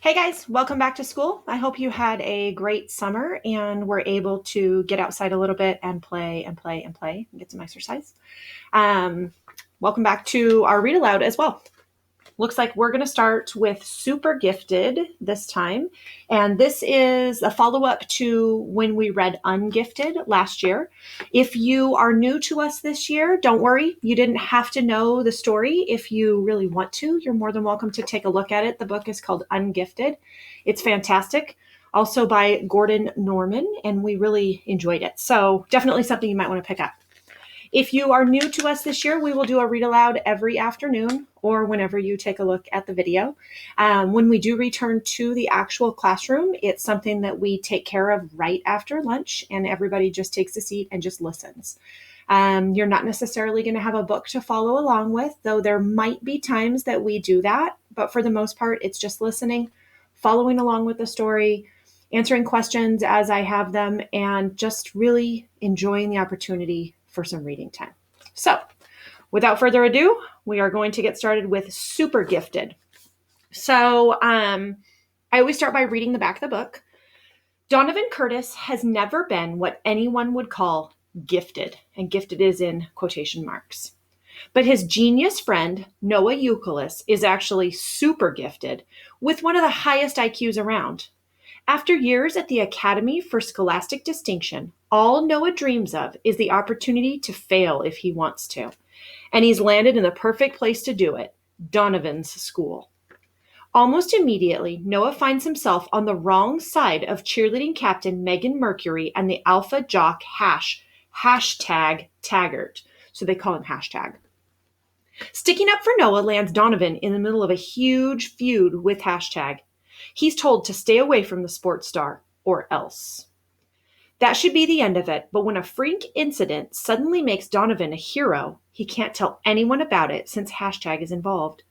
Hey guys, welcome back to school. I hope you had a great summer and were able to get outside a little bit and play and play and play and get some exercise. Um, Welcome back to our read aloud as well. Looks like we're going to start with Super Gifted this time. And this is a follow up to when we read Ungifted last year. If you are new to us this year, don't worry. You didn't have to know the story. If you really want to, you're more than welcome to take a look at it. The book is called Ungifted. It's fantastic. Also by Gordon Norman, and we really enjoyed it. So definitely something you might want to pick up. If you are new to us this year, we will do a read aloud every afternoon or whenever you take a look at the video. When we do return to the actual classroom, it's something that we take care of right after lunch, and everybody just takes a seat and just listens. You're not necessarily going to have a book to follow along with, though there might be times that we do that. But for the most part, it's just listening, following along with the story, answering questions as I have them, and just really enjoying the opportunity for some reading time. So, without further ado, we are going to get started with Super Gifted. So, I always start by reading the back of the book. Donovan Curtis has never been what anyone would call gifted, and gifted is in quotation marks. But his genius friend, Noah Euclid, is actually super gifted with one of the highest IQs around. After years at the Academy for Scholastic Distinction, all Noah dreams of is the opportunity to fail if he wants to. And he's landed in the perfect place to do it, Donovan's school. Almost immediately, Noah finds himself on the wrong side of cheerleading captain Megan Mercury and the alpha jock hashtag Taggart. So they call him hashtag. Sticking up for Noah lands Donovan in the middle of a huge feud with hashtag. He's told to stay away from the sports star, or else. That should be the end of it, but when a freak incident suddenly makes Donovan a hero, he can't tell anyone about it since hashtag is involved.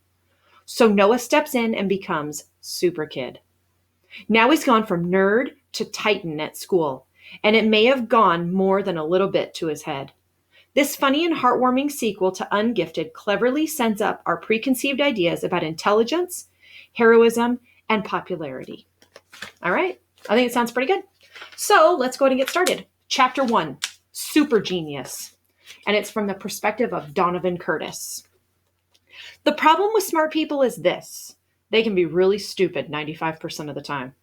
So Noah steps in and becomes Super Kid. Now he's gone from nerd to titan at school, and it may have gone more than a little bit to his head. This funny and heartwarming sequel to Ungifted cleverly sends up our preconceived ideas about intelligence, heroism, and popularity. All right, I think it sounds pretty good. So let's go ahead and get started. Chapter 1, Super Genius. And it's from the perspective of Donovan Curtis. The problem with smart people is this. They can be really stupid 95% of the time.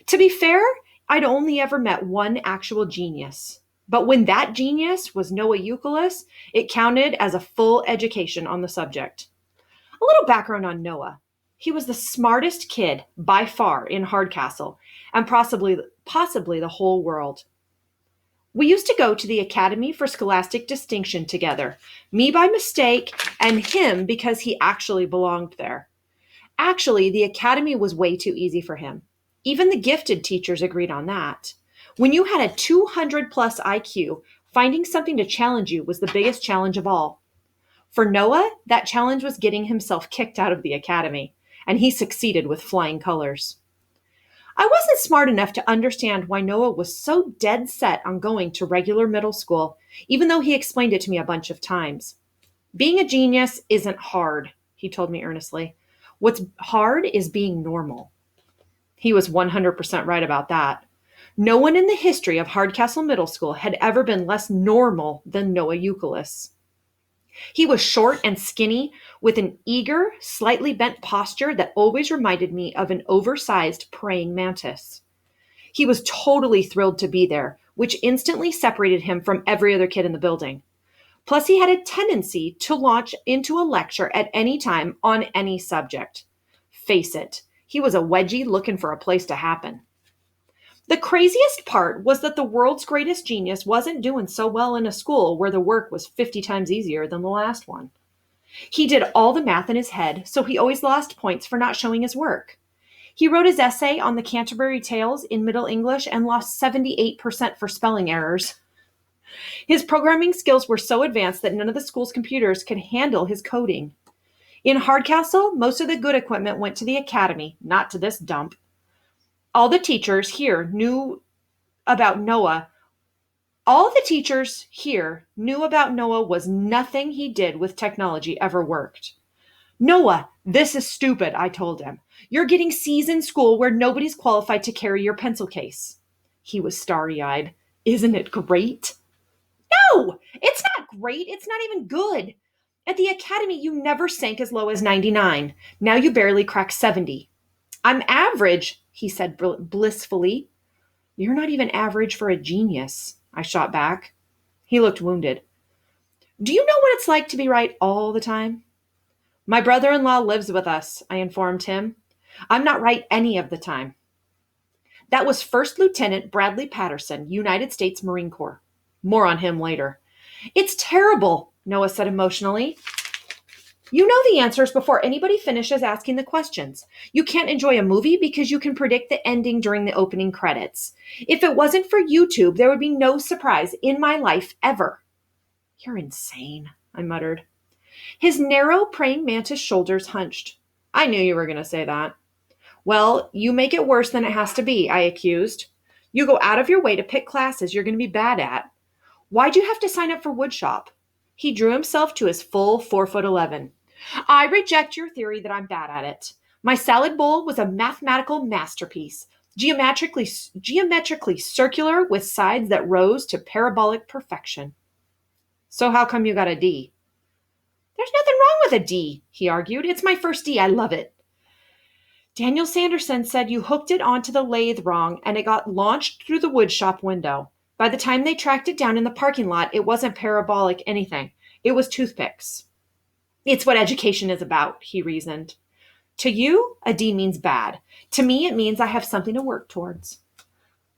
To be fair, I'd only ever met one actual genius. But when that genius was Noah Euclid, it counted as a full education on the subject. A little background on Noah. He was the smartest kid by far in Hardcastle and possibly the whole world. We used to go to the Academy for Scholastic Distinction together, me by mistake and him because he actually belonged there. Actually, the Academy was way too easy for him. Even the gifted teachers agreed on that. When you had a 200 plus IQ, finding something to challenge you was the biggest challenge of all. For Noah, that challenge was getting himself kicked out of the Academy, and he succeeded with flying colors. I wasn't smart enough to understand why Noah was so dead set on going to regular middle school, even though he explained it to me a bunch of times. Being a genius isn't hard, he told me earnestly. What's hard is being normal. He was 100% right about that. No one in the history of Hardcastle Middle School had ever been less normal than Noah Euclid. He was short and skinny, with an eager, slightly bent posture that always reminded me of an oversized praying mantis. He was totally thrilled to be there, which instantly separated him from every other kid in the building. Plus, he had a tendency to launch into a lecture at any time on any subject. Face it, he was a wedgie looking for a place to happen. The craziest part was that the world's greatest genius wasn't doing so well in a school where the work was 50 times easier than the last one. He did all the math in his head, so he always lost points for not showing his work. He wrote his essay on the Canterbury Tales in Middle English and lost 78% for spelling errors. His programming skills were so advanced that none of the school's computers could handle his coding. In Hardcastle, most of the good equipment went to the Academy, not to this dump. All the teachers here knew about Noah. All the teachers here knew about Noah was nothing he did with technology ever worked. Noah, this is stupid, I told him. You're getting C's in school where nobody's qualified to carry your pencil case. He was starry-eyed. Isn't it great? No, it's not great. It's not even good. At the academy, you never sank as low as 99. Now you barely crack 70. I'm average, he said blissfully. You're not even average for a genius, I shot back. He looked wounded. Do you know what it's like to be right all the time? My brother-in-law lives with us, I informed him. I'm not right any of the time. That was First Lieutenant Bradley Patterson, United States Marine Corps. More on him later. It's terrible, Noah said emotionally. You know the answers before anybody finishes asking the questions. You can't enjoy a movie because you can predict the ending during the opening credits. If it wasn't for YouTube, there would be no surprise in my life ever. You're insane, I muttered. His narrow praying mantis shoulders hunched. I knew you were going to say that. Well, you make it worse than it has to be, I accused. You go out of your way to pick classes you're going to be bad at. Why'd you have to sign up for woodshop? He drew himself to his full 4'11". I reject your theory that I'm bad at it. My salad bowl was a mathematical masterpiece, geometrically circular with sides that rose to parabolic perfection. So how come you got a D? There's nothing wrong with a D, he argued. It's my first D. I love it. Daniel Sanderson said you hooked it onto the lathe wrong and it got launched through the woodshop window. By the time they tracked it down in the parking lot, it wasn't parabolic anything. It was toothpicks. It's what education is about, he reasoned. To you, a D means bad. To me, it means I have something to work towards.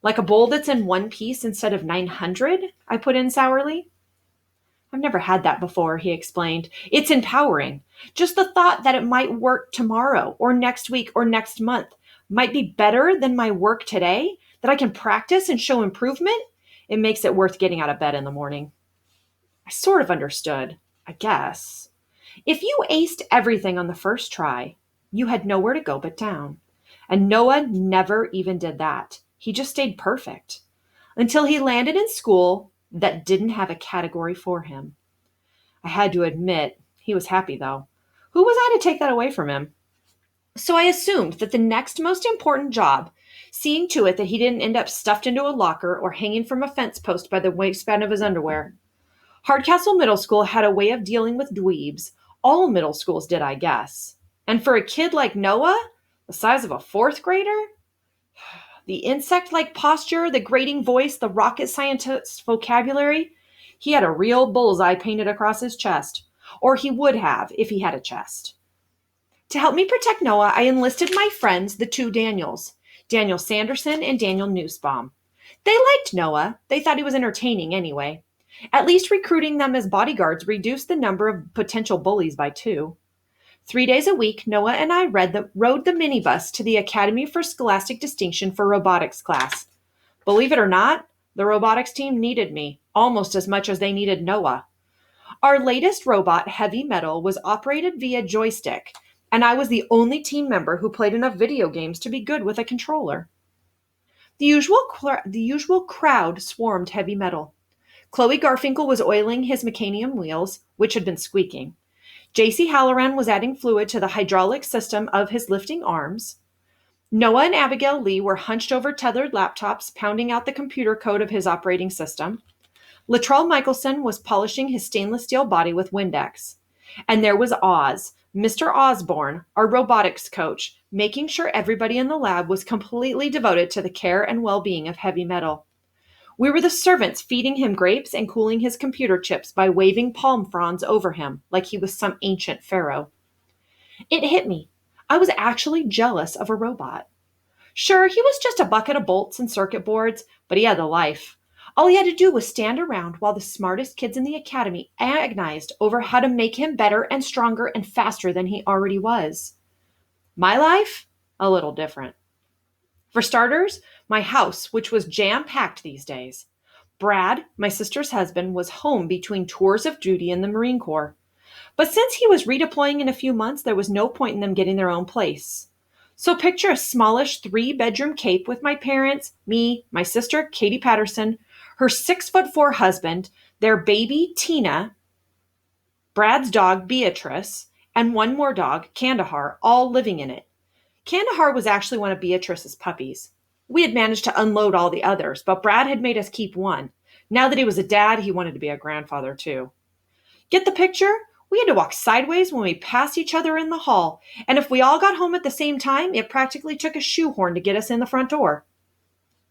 Like a bowl that's in one piece instead of 900, I put in sourly. I've never had that before, he explained. It's empowering. Just the thought that it might work tomorrow or next week or next month might be better than my work today, that I can practice and show improvement, it makes it worth getting out of bed in the morning. I sort of understood, I guess. If you aced everything on the first try, you had nowhere to go but down. And Noah never even did that. He just stayed perfect until he landed in school that didn't have a category for him. I had to admit, he was happy though. Who was I to take that away from him? So I assumed that the next most important job, seeing to it that he didn't end up stuffed into a locker or hanging from a fence post by the waistband of his underwear. Hardcastle Middle School had a way of dealing with dweebs. All middle schools did, I guess. And for a kid like Noah, the size of a fourth grader, the insect-like posture, the grating voice, the rocket scientist vocabulary, he had a real bullseye painted across his chest. Or he would have if he had a chest. To help me protect Noah, I enlisted my friends, the two Daniels, Daniel Sanderson and Daniel Nussbaum. They liked Noah. They thought he was entertaining anyway. At least recruiting them as bodyguards reduced the number of potential bullies by 2. 3 days a week, Noah and I rode the minibus to the Academy for Scholastic Distinction for robotics class. Believe it or not, the robotics team needed me almost as much as they needed Noah. Our latest robot, Heavy Metal, was operated via joystick, and I was the only team member who played enough video games to be good with a controller. The usual crowd swarmed Heavy Metal. Chloe Garfinkel was oiling his mecanium wheels, which had been squeaking. J.C. Halloran was adding fluid to the hydraulic system of his lifting arms. Noah and Abigail Lee were hunched over tethered laptops, pounding out the computer code of his operating system. Latrell Michelson was polishing his stainless steel body with Windex. And there was Oz, Mr. Osborne, our robotics coach, making sure everybody in the lab was completely devoted to the care and well-being of Heavy Metal. We were the servants feeding him grapes and cooling his computer chips by waving palm fronds over him like he was some ancient pharaoh. It hit me. I was actually jealous of a robot. Sure, he was just a bucket of bolts and circuit boards, but he had the life. All he had to do was stand around while the smartest kids in the academy agonized over how to make him better and stronger and faster than he already was. My life? A little different. For starters, my house, which was jam-packed these days. Brad, my sister's husband, was home between tours of duty in the Marine Corps. But since he was redeploying in a few months, there was no point in them getting their own place. So picture a smallish 3-bedroom cape with my parents, me, my sister, Katie Patterson, her 6'4" husband, their baby, Tina, Brad's dog, Beatrice, and one more dog, Kandahar, all living in it. Kandahar was actually one of Beatrice's puppies. We had managed to unload all the others, but Brad had made us keep one. Now that he was a dad, he wanted to be a grandfather too. Get the picture? We had to walk sideways when we passed each other in the hall, and if we all got home at the same time, it practically took a shoehorn to get us in the front door.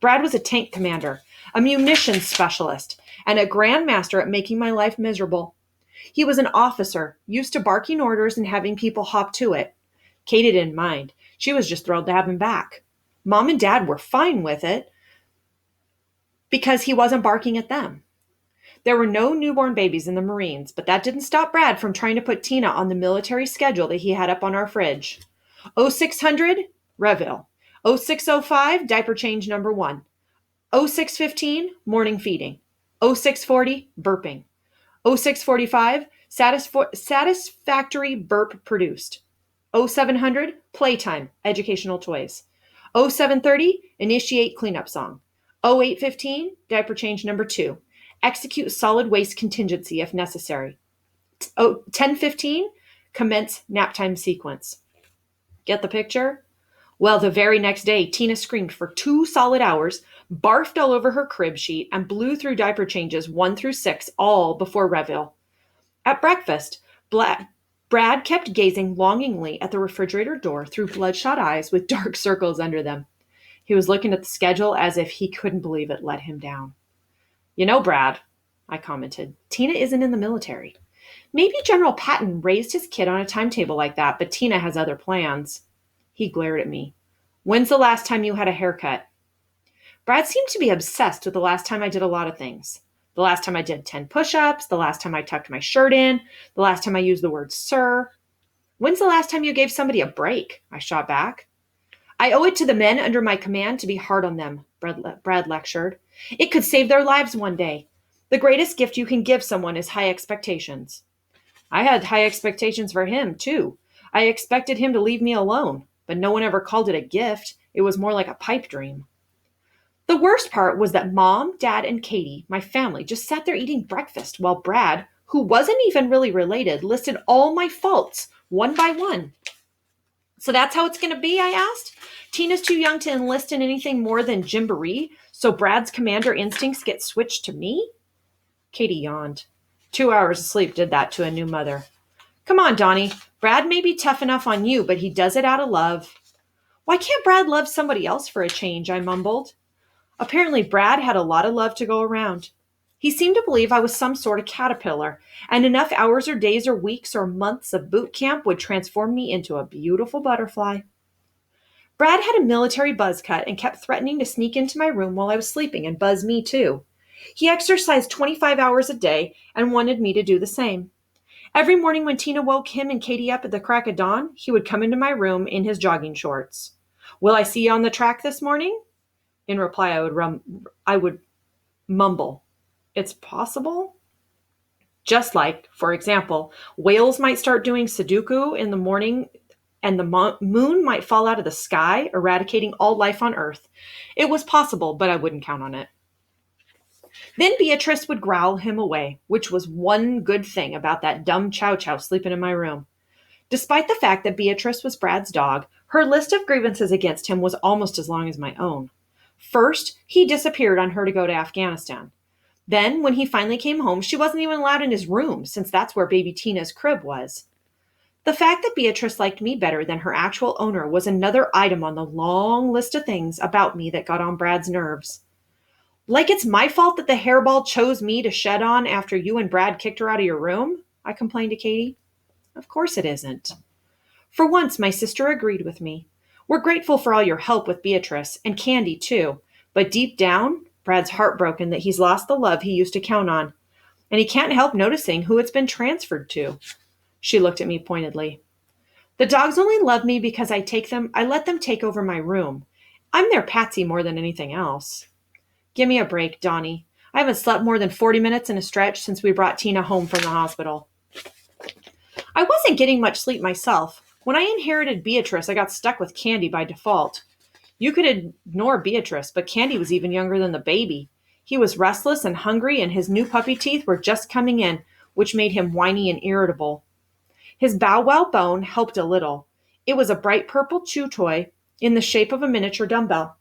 Brad was a tank commander, a munitions specialist, and a grandmaster at making my life miserable. He was an officer, used to barking orders and having people hop to it. Katie didn't mind. She was just thrilled to have him back. Mom and Dad were fine with it because he wasn't barking at them. There were no newborn babies in the Marines, but that didn't stop Brad from trying to put Tina on the military schedule that he had up on our fridge. 0600, Reville. 0605, diaper change number 1. 0615, morning feeding. 0640, burping. 0645, satisfactory burp produced. 0700, playtime, educational toys. 0730, initiate cleanup song. 0815, diaper change number 2. Execute solid waste contingency if necessary. 10:15, commence nap time sequence. Get the picture? Well, the very next day, Tina screamed for 2 solid hours, barfed all over her crib sheet, and blew through diaper changes 1 through 6, all before Reville. At breakfast, Brad kept gazing longingly at the refrigerator door through bloodshot eyes with dark circles under them. He was looking at the schedule as if he couldn't believe it let him down. You know, Brad, I commented, Tina isn't in the military. Maybe General Patton raised his kid on a timetable like that, but Tina has other plans. He glared at me. When's the last time you had a haircut? Brad seemed to be obsessed with the last time I did a lot of things. The last time I did 10 push-ups, the last time I tucked my shirt in, the last time I used the word sir. When's the last time you gave somebody a break? I shot back. I owe it to the men under my command to be hard on them, Brad lectured. It could save their lives one day. The greatest gift you can give someone is high expectations. I had high expectations for him, too. I expected him to leave me alone, but no one ever called it a gift. It was more like a pipe dream. The worst part was that Mom, Dad, and Katie, my family, just sat there eating breakfast while Brad, who wasn't even really related, listed all my faults, one by one. So that's how it's going to be, I asked. Tina's too young to enlist in anything more than Gymboree, so Brad's commander instincts get switched to me? Katie yawned. 2 hours of sleep did that to a new mother. Come on, Donnie. Brad may be tough enough on you, but he does it out of love. Why can't Brad love somebody else for a change? I mumbled. Apparently, Brad had a lot of love to go around. He seemed to believe I was some sort of caterpillar, and enough hours or days or weeks or months of boot camp would transform me into a beautiful butterfly. Brad had a military buzz cut and kept threatening to sneak into my room while I was sleeping and buzz me too. He exercised 25 hours a day and wanted me to do the same. Every morning when Tina woke him and Katie up at the crack of dawn, he would come into my room in his jogging shorts. Will I see you on the track this morning? In reply, I would mumble. It's possible? Just like, for example, whales might start doing Sudoku in the morning and the moon might fall out of the sky, eradicating all life on Earth. It was possible, but I wouldn't count on it. Then Beatrice would growl him away, which was one good thing about that dumb Chow Chow sleeping in my room. Despite the fact that Beatrice was Brad's dog, her list of grievances against him was almost as long as my own. First, he disappeared on her to go to Afghanistan. Then, when he finally came home, she wasn't even allowed in his room, since that's where baby Tina's crib was. The fact that Beatrice liked me better than her actual owner was another item on the long list of things about me that got on Brad's nerves. Like it's my fault that the hairball chose me to shed on after you and Brad kicked her out of your room? I complained to Katie. Of course it isn't. For once, my sister agreed with me. We're grateful for all your help with Beatrice, and Candy too, but deep down, Brad's heartbroken that he's lost the love he used to count on, and he can't help noticing who it's been transferred to. She looked at me pointedly. The dogs only love me because I let them take over my room. I'm their patsy more than anything else. Give me a break, Donnie. I haven't slept more than 40 minutes in a stretch since we brought Tina home from the hospital. I wasn't getting much sleep myself. When I inherited Beatrice, I got stuck with Candy by default. You could ignore Beatrice, but Candy was even younger than the baby. He was restless and hungry, and his new puppy teeth were just coming in, which made him whiny and irritable. His bow wow bone helped a little. It was a bright purple chew toy in the shape of a miniature dumbbell.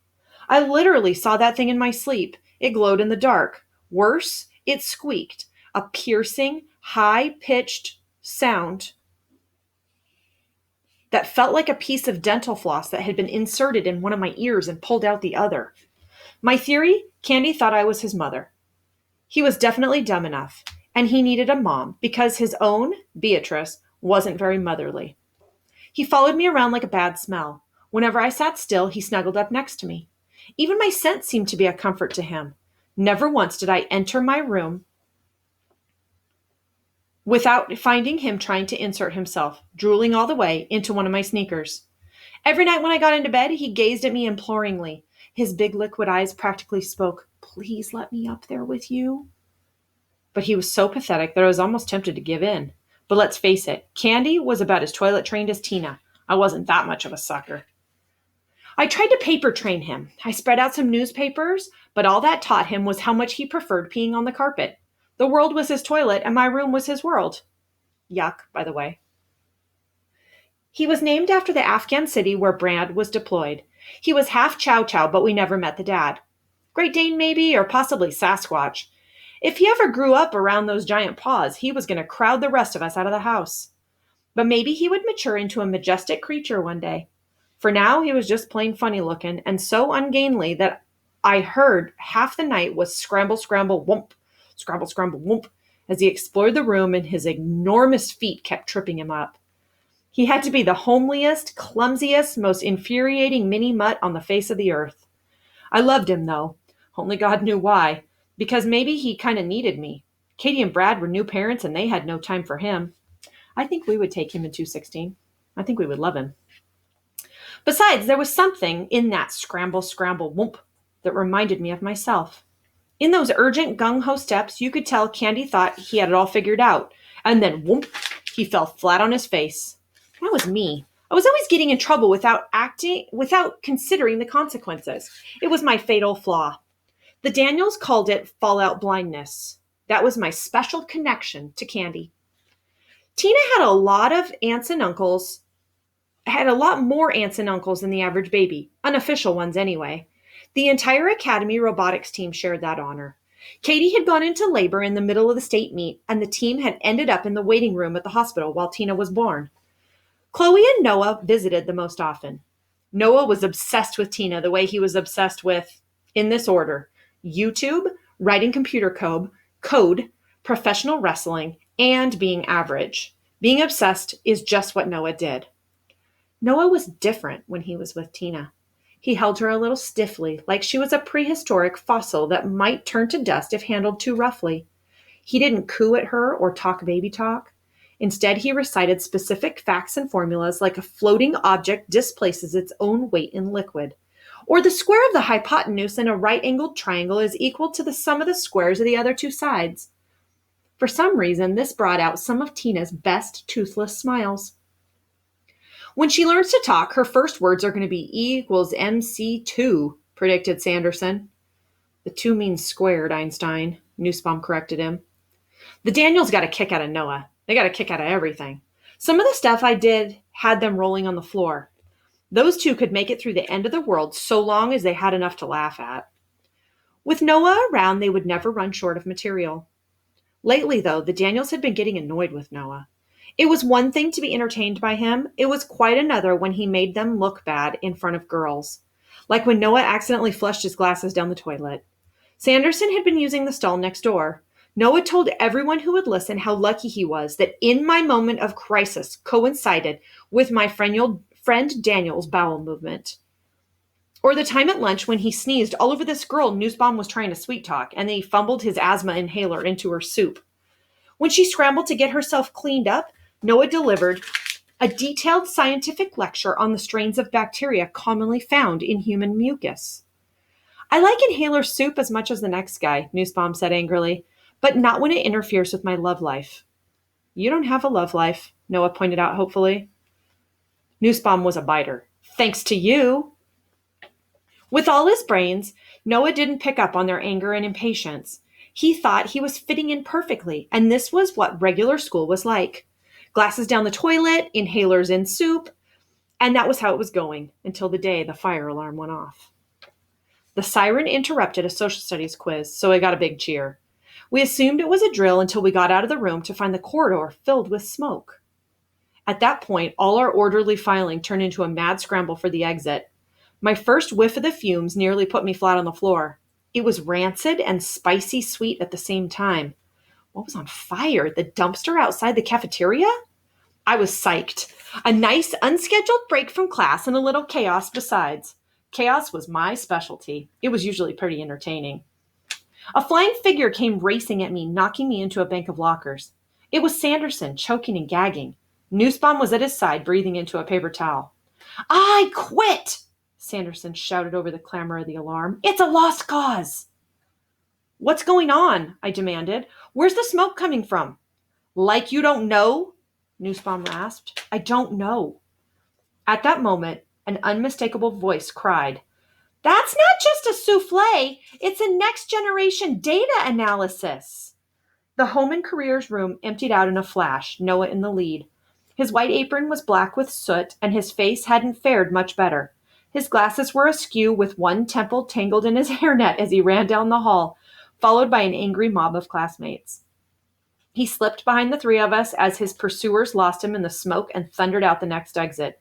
I literally saw that thing in my sleep. It glowed in the dark. Worse, it squeaked, a piercing, high-pitched sound that felt like a piece of dental floss that had been inserted in one of my ears and pulled out the other. My theory, Candy thought I was his mother. He was definitely dumb enough, and he needed a mom because his own, Beatrice, wasn't very motherly. He followed me around like a bad smell. Whenever I sat still, he snuggled up next to me. Even my scent seemed to be a comfort to him. Never once did I enter my room without finding him trying to insert himself, drooling all the way, into one of my sneakers. Every night when I got into bed, he gazed at me imploringly. His big liquid eyes practically spoke, "Please let me up there with you." But he was so pathetic that I was almost tempted to give in. But let's face it, Candy was about as toilet trained as Tina. I wasn't that much of a sucker. I tried to paper train him. I spread out some newspapers, but all that taught him was how much he preferred peeing on the carpet. The world was his toilet, and my room was his world. Yuck, by the way. He was named after the Afghan city where Brad was deployed. He was half Chow Chow, but we never met the dad. Great Dane, maybe, or possibly Sasquatch. If he ever grew up around those giant paws, he was going to crowd the rest of us out of the house. But maybe he would mature into a majestic creature one day. For now, he was just plain funny looking and so ungainly that I heard half the night was scramble, scramble, whoomp, scramble, scramble, whoomp, as he explored the room and his enormous feet kept tripping him up. He had to be the homeliest, clumsiest, most infuriating mini mutt on the face of the earth. I loved him, though. Only God knew why. Because maybe he kind of needed me. Katie and Brad were new parents and they had no time for him. I think we would take him in 216. I think we would love him. Besides, there was something in that scramble, scramble, whoomp that reminded me of myself. In those urgent gung-ho steps, you could tell Candy thought he had it all figured out. And then whoomp, he fell flat on his face. That was me. I was always getting in trouble without considering the consequences. It was my fatal flaw. The Daniels called it fallout blindness. That was my special connection to Candy. Tina had a lot more aunts and uncles than the average baby, unofficial ones anyway. The entire Academy robotics team shared that honor. Katie had gone into labor in the middle of the state meet, and the team had ended up in the waiting room at the hospital while Tina was born. Chloe and Noah visited the most often. Noah was obsessed with Tina the way he was obsessed with, in this order, YouTube, writing computer code, professional wrestling, and being average. Being obsessed is just what Noah did. Noah was different when he was with Tina. He held her a little stiffly, like she was a prehistoric fossil that might turn to dust if handled too roughly. He didn't coo at her or talk baby talk. Instead, he recited specific facts and formulas like a floating object displaces its own weight in liquid, or the square of the hypotenuse in a right-angled triangle is equal to the sum of the squares of the other two sides. For some reason, this brought out some of Tina's best toothless smiles. When she learns to talk, her first words are going to be E equals MC2, predicted Sanderson. The 2 means squared, Einstein, Nussbaum corrected him. The Daniels got a kick out of Noah. They got a kick out of everything. Some of the stuff I did had them rolling on the floor. Those two could make it through the end of the world so long as they had enough to laugh at. With Noah around, they would never run short of material. Lately, though, the Daniels had been getting annoyed with Noah. It was one thing to be entertained by him. It was quite another when he made them look bad in front of girls. Like when Noah accidentally flushed his glasses down the toilet. Sanderson had been using the stall next door. Noah told everyone who would listen how lucky he was that in my moment of crisis coincided with my friend Daniel's bowel movement. Or the time at lunch when he sneezed all over this girl Nussbaum was trying to sweet talk, and then he fumbled his asthma inhaler into her soup. When she scrambled to get herself cleaned up, Noah delivered a detailed scientific lecture on the strains of bacteria commonly found in human mucus. I like inhaler soup as much as the next guy, Nussbaum said angrily, but not when it interferes with my love life. You don't have a love life, Noah pointed out hopefully. Nussbaum was a biter. Thanks to you. With all his brains, Noah didn't pick up on their anger and impatience. He thought he was fitting in perfectly, and this was what regular school was like. Glasses down the toilet, inhalers in soup, and that was how it was going until the day the fire alarm went off. The siren interrupted a social studies quiz, so I got a big cheer. We assumed it was a drill until we got out of the room to find the corridor filled with smoke. At that point, all our orderly filing turned into a mad scramble for the exit. My first whiff of the fumes nearly put me flat on the floor. It was rancid and spicy sweet at the same time. What was on fire? The dumpster outside the cafeteria? I was psyched. A nice, unscheduled break from class and a little chaos besides. Chaos was my specialty. It was usually pretty entertaining. A flying figure came racing at me, knocking me into a bank of lockers. It was Sanderson, choking and gagging. Nussbaum was at his side, breathing into a paper towel. I quit! Sanderson shouted over the clamor of the alarm. It's a lost cause! What's going on? I demanded. Where's the smoke coming from? Like you don't know? Nussbaum rasped. I don't know. At that moment, an unmistakable voice cried, That's not just a souffle, it's a next-generation data analysis. The home and careers room emptied out in a flash, Noah in the lead. His white apron was black with soot, and his face hadn't fared much better. His glasses were askew with one temple tangled in his hairnet as he ran down the hall, followed by an angry mob of classmates. He slipped behind the three of us as his pursuers lost him in the smoke and thundered out the next exit.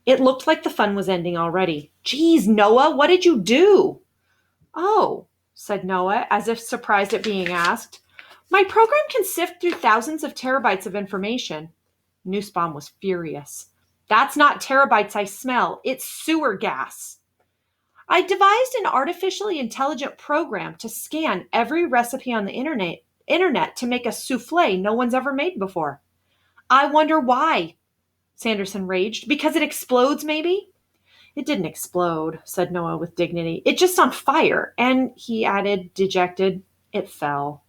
It looked like the fun was ending already. Geez, Noah, what did you do? Oh, said Noah, as if surprised at being asked. My program can sift through thousands of terabytes of information. Nussbaum was furious. That's not terabytes I smell. It's sewer gas. I devised an artificially intelligent program to scan every recipe on the internet to make a souffle no one's ever made before. I wonder why, Sanderson raged. Because it explodes, maybe? It didn't explode, said Noah with dignity. It just on fire. And, he added, dejected, it fell.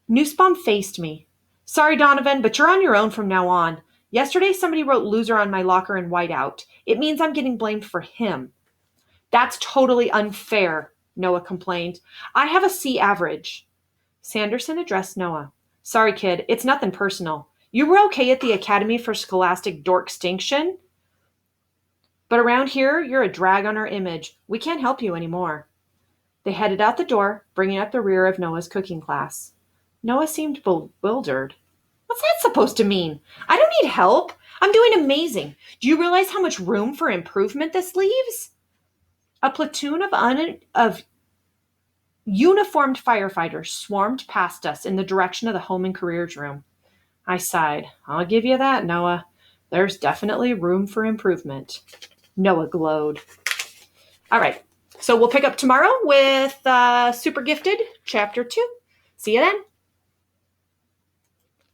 Nussbaum faced me. Sorry, Donovan, but you're on your own from now on. Yesterday somebody wrote loser on my locker in whiteout. It means I'm getting blamed for him. That's totally unfair, Noah complained. I have a C average. Sanderson addressed Noah. Sorry, kid, it's nothing personal. You were okay at the Academy for Scholastic Dorkstinction, but around here, you're a drag on our image. We can't help you anymore. They headed out the door, bringing up the rear of Noah's cooking class. Noah seemed bewildered. What's that supposed to mean? I don't need help. I'm doing amazing. Do you realize how much room for improvement this leaves? A platoon of uniformed firefighters swarmed past us in the direction of the home and careers room. I sighed. I'll give you that, Noah. There's definitely room for improvement. Noah glowed. All right. So we'll pick up tomorrow with Super Gifted, Chapter 2. See you then.